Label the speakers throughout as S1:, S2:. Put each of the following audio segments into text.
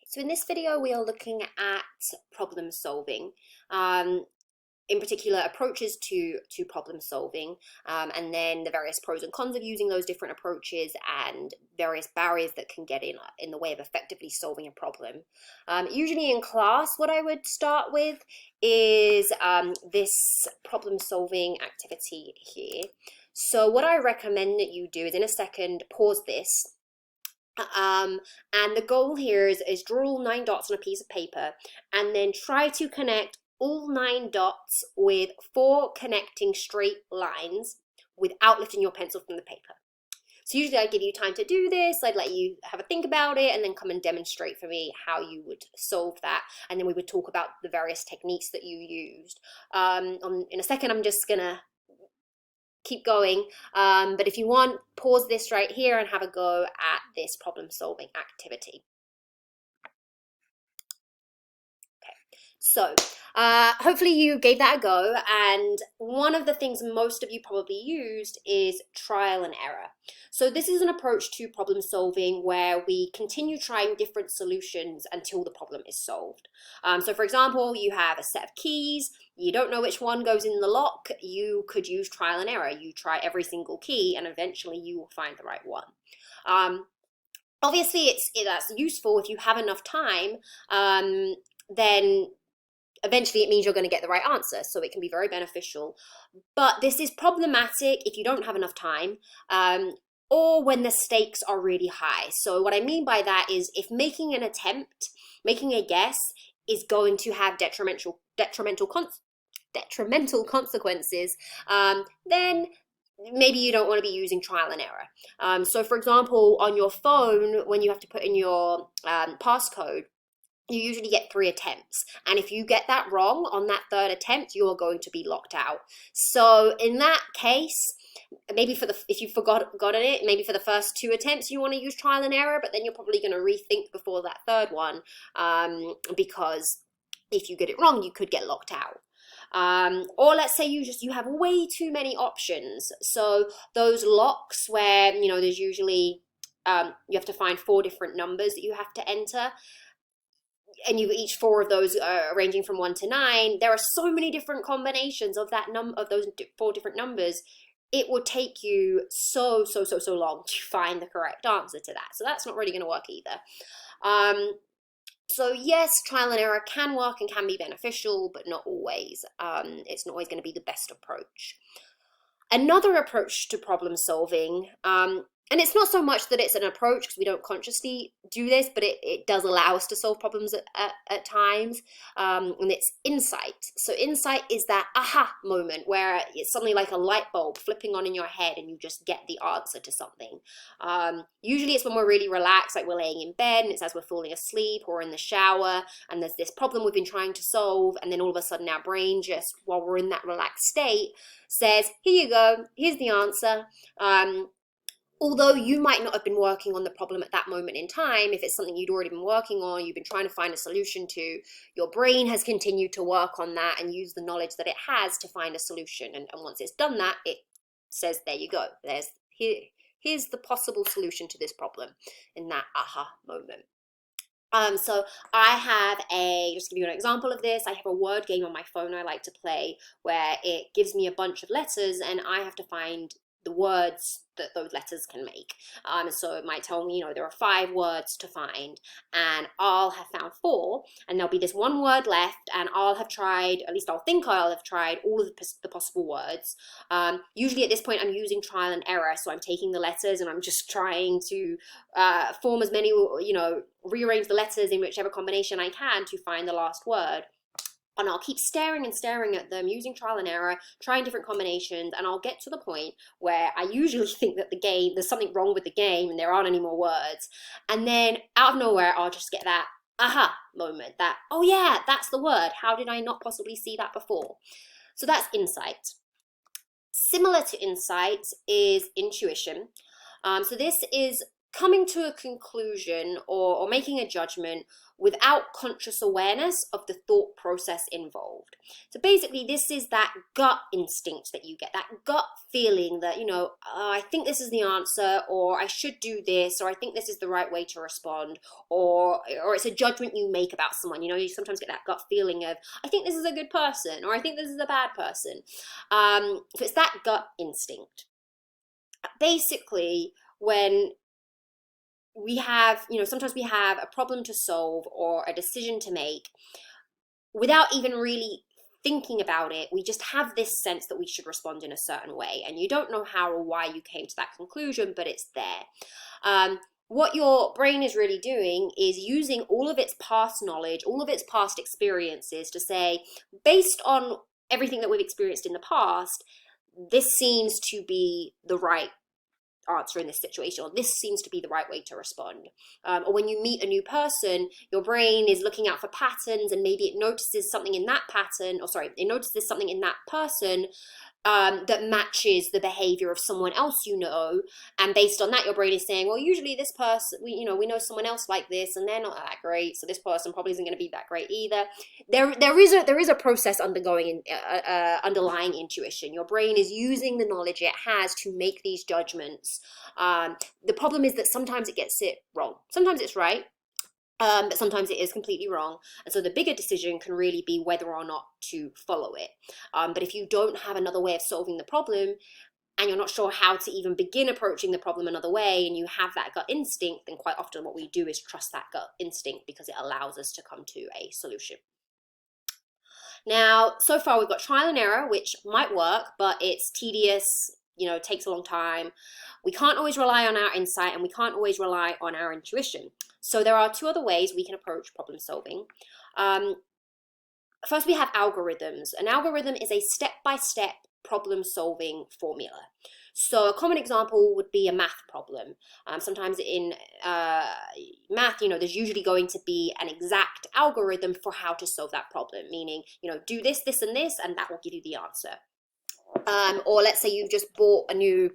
S1: So in this video, we are looking at problem solving, in particular approaches to problem solving, and then the various pros and cons of using those different approaches and various barriers that can get in the way of effectively solving a problem. Usually in class, what I would start with is this problem solving activity here. So what I recommend that you do is, in a second, pause this. And the goal here is draw all 9 dots on a piece of paper and then try to connect all 9 dots with 4 connecting straight lines without lifting your pencil from the paper. So usually I give you time to do this, I'd let you have a think about it and then come and demonstrate for me how you would solve that, and then we would talk about the various techniques that you used. In a second I'm just gonna keep going, but if you want, pause this right here and have a go at this problem solving activity. Okay, so hopefully you gave that a go, and one of the things most of you probably used is trial and error. So this is an approach to problem solving where we continue trying different solutions until the problem is solved. So for example, you have a set of keys, you don't know which one goes in the lock, you could use trial and error. You try every single key and eventually you will find the right one. Obviously that's useful if you have enough time, then eventually it means you're going to get the right answer, so it can be very beneficial. But this is problematic if you don't have enough time, or when the stakes are really high. So what I mean by that is, if making an attempt, making a guess, is going to have detrimental consequences, then maybe you don't want to be using trial and error. So for example, on your phone, when you have to put in your passcode, you usually get 3 attempts, and if you get that wrong on that 3rd attempt, you are going to be locked out. So in that case, maybe if you've forgotten it, maybe for the first 2 attempts you want to use trial and error, but then you're probably going to rethink before that 3rd one, because if you get it wrong, you could get locked out. Or let's say you have way too many options. So those locks where there's usually you have to find 4 different numbers that you have to enter, and each 4 of those ranging from 1 to 9. There are so many different combinations of those 4 different numbers. It would take you so long to find the correct answer to that. So that's not really going to work either. So yes, trial and error can work and can be beneficial, but not always. It's not always going to be the best approach. Another approach to problem solving, and it's not so much that it's an approach because we don't consciously do this, but it does allow us to solve problems at times, and it's insight. So insight is that aha moment where it's suddenly like a light bulb flipping on in your head and you just get the answer to something. Usually it's when we're really relaxed, like we're laying in bed, and it's as we're falling asleep or in the shower, and there's this problem we've been trying to solve, and then all of a sudden our brain, just while we're in that relaxed state, says, here you go, here's the answer. Although you might not have been working on the problem at that moment in time, if it's something you'd already been working on, you've been trying to find a solution to, your brain has continued to work on that and use the knowledge that it has to find a solution. And once it's done that, it says, there you go, here's the possible solution to this problem in that aha moment. So I have just to give you an example of this, I have a word game on my phone I like to play where it gives me a bunch of letters and I have to find the words that those letters can make. So it might tell me, there are 5 words to find, and I'll have found 4, and there'll be this one word left, and I'll have tried, at least I'll think I'll have tried all of the possible words. Usually at this point I'm using trial and error, so I'm taking the letters and I'm just trying to form as many, rearrange the letters in whichever combination I can to find the last word. And I'll keep staring and staring at them, using trial and error, trying different combinations, and I'll get to the point where I usually think that there's something wrong with the game and there aren't any more words. And then out of nowhere, I'll just get that aha moment, that, oh yeah, that's the word. How did I not possibly see that before? So that's insight. Similar to insight is intuition. So this is coming to a conclusion or making a judgment without conscious awareness of the thought process involved. So basically, this is that gut instinct that you get, that gut feeling that, I think this is the answer, or I should do this, or I think this is the right way to respond, or it's a judgment you make about someone. You sometimes get that gut feeling of, I think this is a good person, or I think this is a bad person. So it's that gut instinct. Basically, when we have, sometimes we have a problem to solve or a decision to make without even really thinking about it. We just have this sense that we should respond in a certain way, and you don't know how or why you came to that conclusion, but it's there. What your brain is really doing is using all of its past knowledge, all of its past experiences to say, based on everything that we've experienced in the past, this seems to be the right answer in this situation, or this seems to be the right way to respond. Or when you meet a new person, your brain is looking out for patterns, and maybe it notices something in that pattern, it notices something in that person that matches the behavior of someone else and based on that, your brain is saying, well, usually this person, we know someone else like this, and they're not that great, so this person probably isn't going to be that great either. There is a process underlying intuition. Your brain is using the knowledge it has to make these judgments. The problem is that sometimes it gets it wrong. Sometimes it's right. But sometimes it is completely wrong. And so the bigger decision can really be whether or not to follow it. But if you don't have another way of solving the problem, and you're not sure how to even begin approaching the problem another way, and you have that gut instinct, then quite often what we do is trust that gut instinct because it allows us to come to a solution. Now, so far we've got trial and error, which might work, but it's tedious, takes a long time. We can't always rely on our insight, and we can't always rely on our intuition. So there are two other ways we can approach problem solving. First, we have algorithms. An algorithm is a step-by-step problem-solving formula. So a common example would be a math problem. Sometimes in math, there's usually going to be an exact algorithm for how to solve that problem, meaning, do this, this, and this, and that will give you the answer. Or let's say you've just bought a new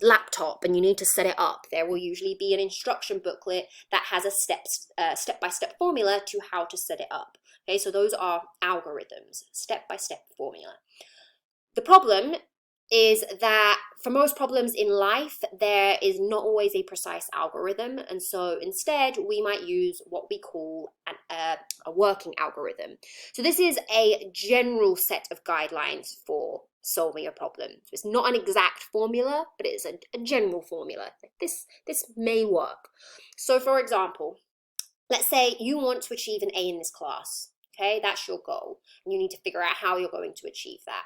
S1: laptop and you need to set it up. There will usually be an instruction booklet that has a step-by-step formula to how to set it up. Okay, so those are algorithms, step-by-step formula. The problem is that for most problems in life, there is not always a precise algorithm, and so instead we might use what we call a working algorithm. So this is a general set of guidelines for solving a problem. So it's not an exact formula, but it's a general formula. This may work. So for example, let's say you want to achieve an A in this class. Okay, that's your goal, and you need to figure out how you're going to achieve that.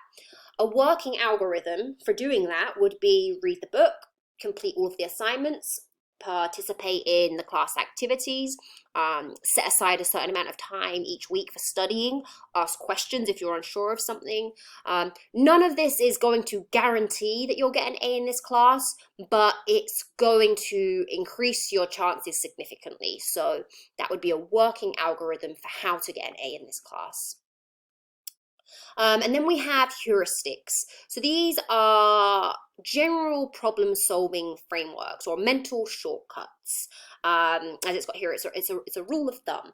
S1: A working algorithm for doing that would be read the book, complete all of the assignments, participate in the class activities, set aside a certain amount of time each week for studying, ask questions if you're unsure of something. None of this is going to guarantee that you'll get an A in this class, but it's going to increase your chances significantly. So that would be a working algorithm for how to get an A in this class. And then we have heuristics. So these are general problem-solving frameworks or mental shortcuts. As it's got here, it's a rule of thumb.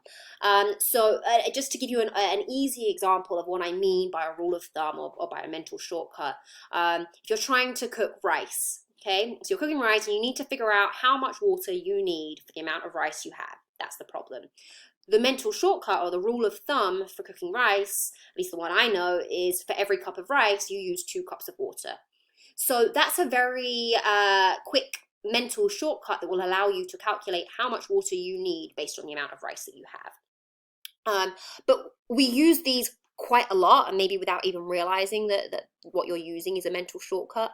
S1: So just to give you an easy example of what I mean by a rule of thumb or by a mental shortcut, if you're trying to cook rice, okay, so you're cooking rice and you need to figure out how much water you need for the amount of rice you have. That's the problem. The mental shortcut or the rule of thumb for cooking rice, at least the one I know, is for every cup of rice, you use 2 cups of water. So that's a very quick mental shortcut that will allow you to calculate how much water you need based on the amount of rice that you have. But we use these quite a lot, and maybe without even realizing that what you're using is a mental shortcut.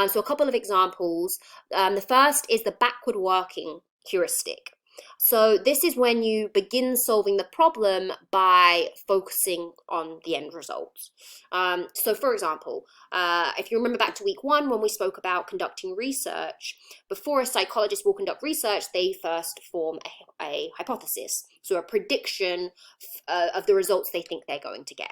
S1: So a couple of examples. The first is the backward working heuristic. So this is when you begin solving the problem by focusing on the end result. So for example, if you remember back to week 1 when we spoke about conducting research, before a psychologist will conduct research, they first form a hypothesis, so a prediction of the results they think they're going to get.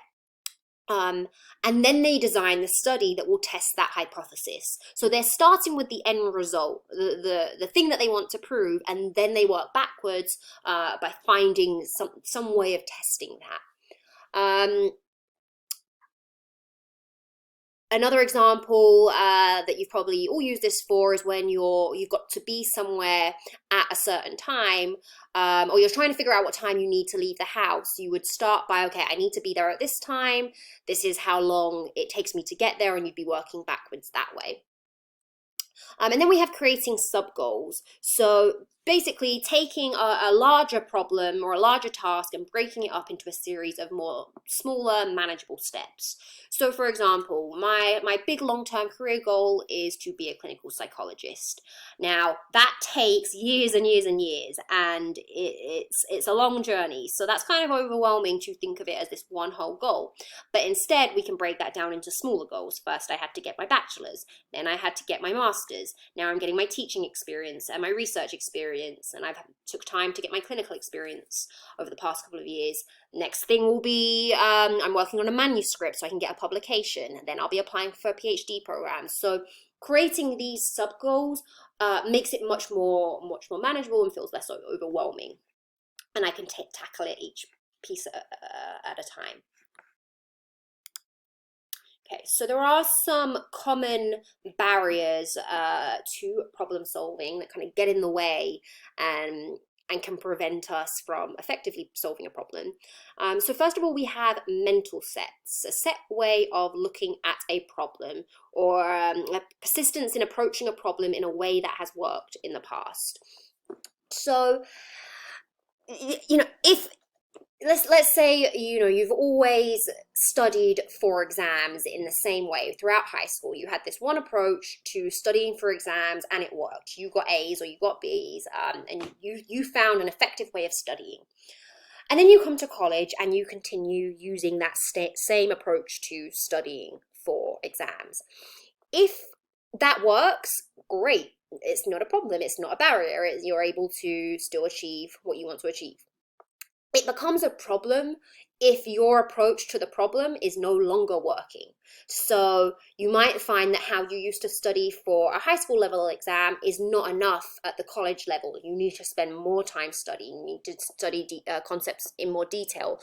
S1: And then they design the study that will test that hypothesis. So they're starting with the end result, the thing that they want to prove, and then they work backwards by finding some way of testing that. Another example that you've probably all used this for is when you've got to be somewhere at a certain time, or you're trying to figure out what time you need to leave the house. You would start by, okay, I need to be there at this time. This is how long it takes me to get there, and you'd be working backwards that way. And then we have creating sub-goals. So basically taking a larger problem or a larger task and breaking it up into a series of more smaller, manageable steps. So for example, my big long-term career goal is to be a clinical psychologist. Now that takes years and years and years, and it's a long journey. So that's kind of overwhelming to think of it as this one whole goal. But instead we can break that down into smaller goals. First I had to get my bachelor's, then I had to get my master's. Now I'm getting my teaching experience and my research experience, and I've took time to get my clinical experience over the past couple of years. Next thing will be I'm working on a manuscript so I can get a publication, and then I'll be applying for a PhD program. So creating these sub goals makes it much more manageable and feels less overwhelming, and I can tackle it each piece at a time. Okay, so there are some common barriers to problem solving that kind of get in the way and can prevent us from effectively solving a problem. So first of all, we have mental sets, a set way of looking at a problem, or a persistence in approaching a problem in a way that has worked in the past. So, if let's say you've always studied for exams in the same way throughout high school. You had this one approach to studying for exams and it worked. You got A's or you got B's, and you found an effective way of studying. And then you come to college and you continue using that same approach to studying for exams. If that works, great. It's not a problem. It's not a barrier. You're able to still achieve what you want to achieve. It becomes a problem if your approach to the problem is no longer working. So you might find that how you used to study for a high school level exam is not enough at the college level. You need to spend more time studying. You need to study concepts in more detail.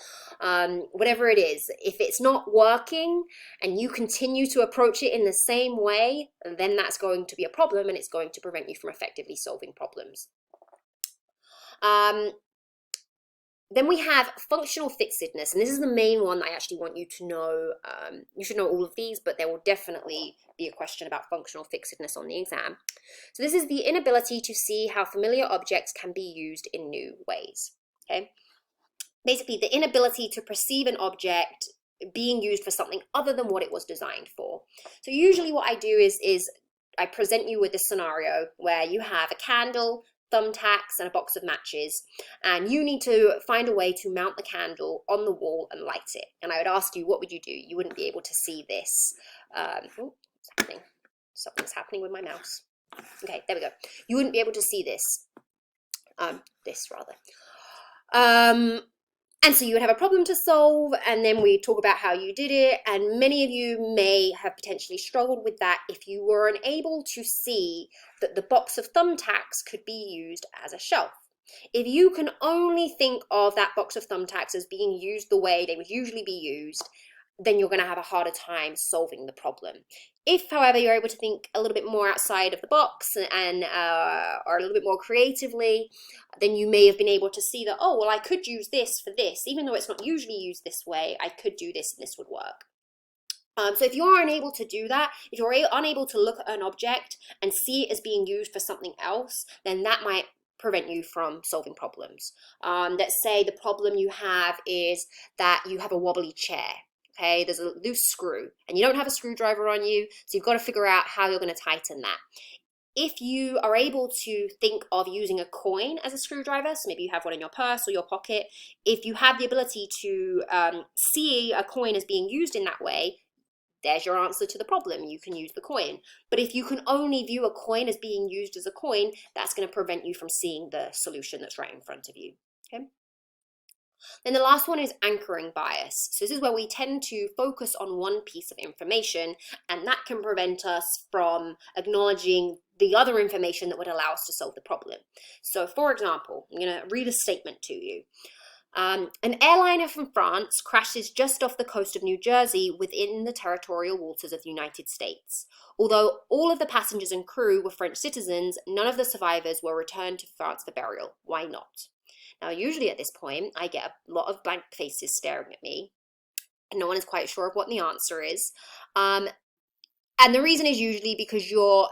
S1: Whatever it is, if it's not working and you continue to approach it in the same way, then that's going to be a problem, and it's going to prevent you from effectively solving problems. Then we have functional fixedness, and this is the main one I actually want you to know. You should know all of these, but there will definitely be a question about functional fixedness on the exam. So this is the inability to see how familiar objects can be used in new ways. Okay, basically the inability to perceive an object being used for something other than what it was designed for. So usually what I do is I present you with this scenario where you have a candle, thumbtacks, and a box of matches, and you need to find a way to mount the candle on the wall and light it. And I would ask you, what would you do? You wouldn't be able to see this. What's happening? Something's happening with my mouse. Okay, there we go. You wouldn't be able to see this. This rather. And so you would have a problem to solve, and then we talk about how you did it, and many of you may have potentially struggled with that if you were unable to see that the box of thumbtacks could be used as a shelf. If you can only think of that box of thumbtacks as being used the way they would usually be used, then you're going to have a harder time solving the problem. If, however, you're able to think a little bit more outside of the box and or a little bit more creatively, then you may have been able to see that, oh, well, I could use this for this. Even though it's not usually used this way, I could do this and this would work. So if you're unable to do that, if you're unable to look at an object and see it as being used for something else, then that might prevent you from solving problems. Let's say the problem you have is that you have a wobbly chair. Okay, there's a loose screw and you don't have a screwdriver on you, so you've got to figure out how you're going to tighten that. If you are able to think of using a coin as a screwdriver, so maybe you have one in your purse or your pocket, if you have the ability to see a coin as being used in that way, there's your answer to the problem. You can use the coin. But if you can only view a coin as being used as a coin, that's going to prevent you from seeing the solution that's right in front of you. Okay. Then the last one is anchoring bias. So this is where we tend to focus on one piece of information, and that can prevent us from acknowledging the other information that would allow us to solve the problem. So for example, I'm going to read a statement to you. An airliner from France crashes just off the coast of New Jersey within the territorial waters of the United States. Although all of the passengers and crew were French citizens, none of the survivors were returned to France for burial. Why not? Now, usually at this point, I get a lot of blank faces staring at me, and no one is quite sure of what the answer is. And the reason is usually because you're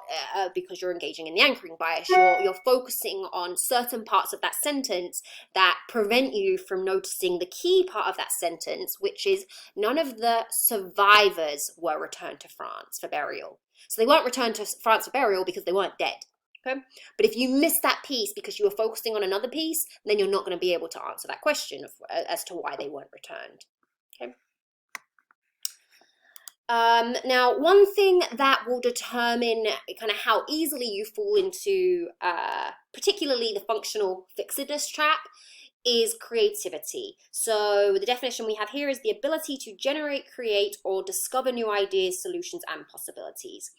S1: engaging in the anchoring bias. You're focusing on certain parts of that sentence that prevent you from noticing the key part of that sentence, which is none of the survivors were returned to France for burial. So they weren't returned to France for burial because they weren't dead. Okay? But if you miss that piece because you were focusing on another piece, then you're not going to be able to answer that question as to why they weren't returned. Okay. Now, one thing that will determine kind of how easily you fall into particularly the functional fixedness trap is creativity. So the definition we have here is the ability to generate, create, or discover new ideas, solutions, and possibilities.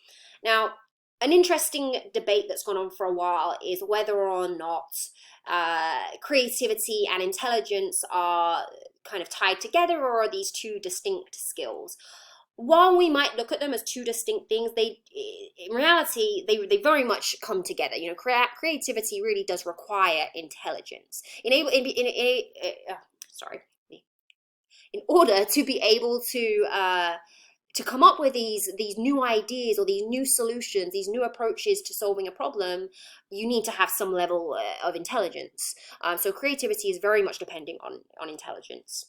S1: Now, an interesting debate that's gone on for a while is whether or not creativity and intelligence are kind of tied together, or are these two distinct skills. While we might look at them as two distinct things, in reality, they very much come together. You know, creativity really does require intelligence. In order to be able to come up with these new ideas or these new solutions, these new approaches to solving a problem, you need to have some level of intelligence. So creativity is very much depending on intelligence.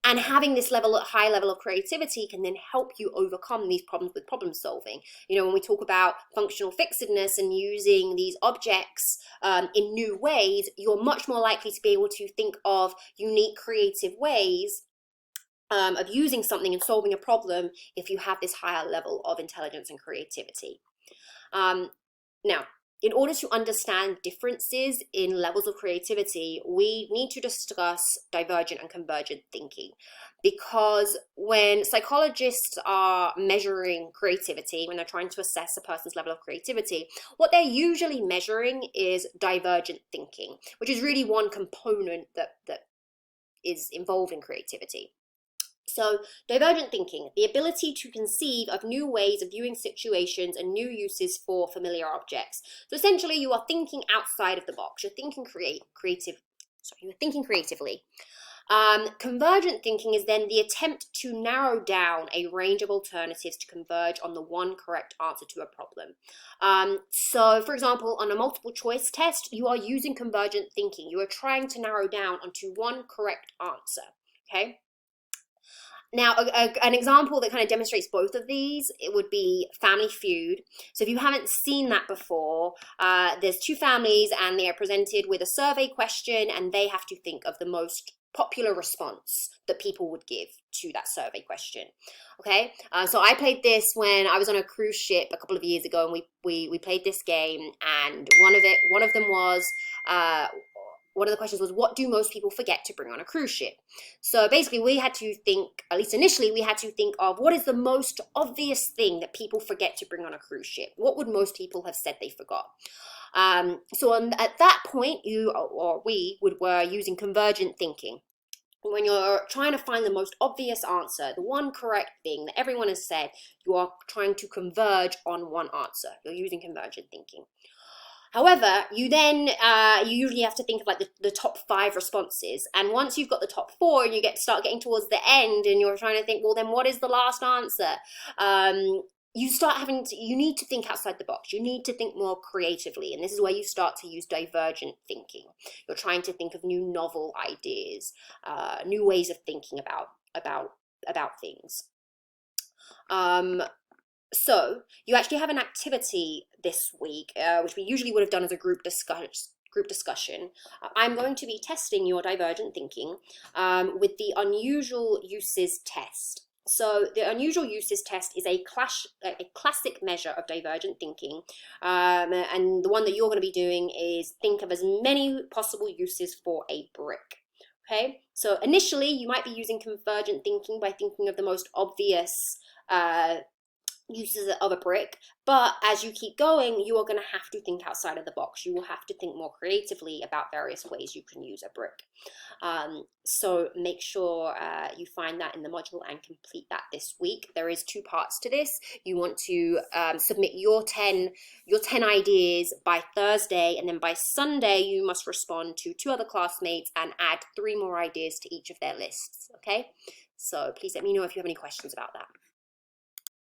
S1: And having this high level of creativity can then help you overcome these problems with problem solving. You know, when we talk about functional fixedness and using these objects in new ways, you're much more likely to be able to think of unique creative ways of using something and solving a problem if you have this higher level of intelligence and creativity. Now, in order to understand differences in levels of creativity, we need to discuss divergent and convergent thinking. Because when psychologists are measuring creativity, when they're trying to assess a person's level of creativity, what they're usually measuring is divergent thinking, which is really one component that is involved in creativity. So divergent thinking, the ability to conceive of new ways of viewing situations and new uses for familiar objects. So essentially you are thinking outside of the box. You're thinking you're thinking creatively. Convergent thinking is then the attempt to narrow down a range of alternatives to converge on the one correct answer to a problem. So for example, on a multiple choice test, you are using convergent thinking. You are trying to narrow down onto one correct answer, okay? Now, an example that kind of demonstrates both of these, it would be Family Feud. So if you haven't seen that before, there's two families and they are presented with a survey question and they have to think of the most popular response that people would give to that survey question. Okay, so I played this when I was on a cruise ship a couple of years ago, and we played this game, and one of them was one of the questions was, what do most people forget to bring on a cruise ship? So basically we had to think, at least initially, we had to think of what is the most obvious thing that people forget to bring on a cruise ship? What would most people have said they forgot? At that point, we were using convergent thinking. When you're trying to find the most obvious answer, the one correct thing that everyone has said, you are trying to converge on one answer. You're using convergent thinking. However, you then, you usually have to think of like the top 5 responses. And once you've got the top 4 and you start getting towards the end and you're trying to think, well, then what is the last answer? You need to think outside the box. You need to think more creatively. And this is where you start to use divergent thinking. You're trying to think of new novel ideas, new ways of thinking about things. So you actually have an activity this week, which we usually would have done as a group discussion. I'm going to be testing your divergent thinking with the unusual uses test. So the unusual uses test is a classic measure of divergent thinking. And the one that you're going to be doing is think of as many possible uses for a brick. Okay, so initially you might be using convergent thinking by thinking of the most obvious uses of a brick, but as you keep going, you are going to have to think outside of the box. You will have to think more creatively about various ways you can use a brick. So make sure you find that in the module and complete that this week. There is 2 parts to this. You want to submit your 10 ideas by Thursday, and then by Sunday you must respond to 2 other classmates and add 3 more ideas to each of their lists. Okay, so please let me know if you have any questions about that.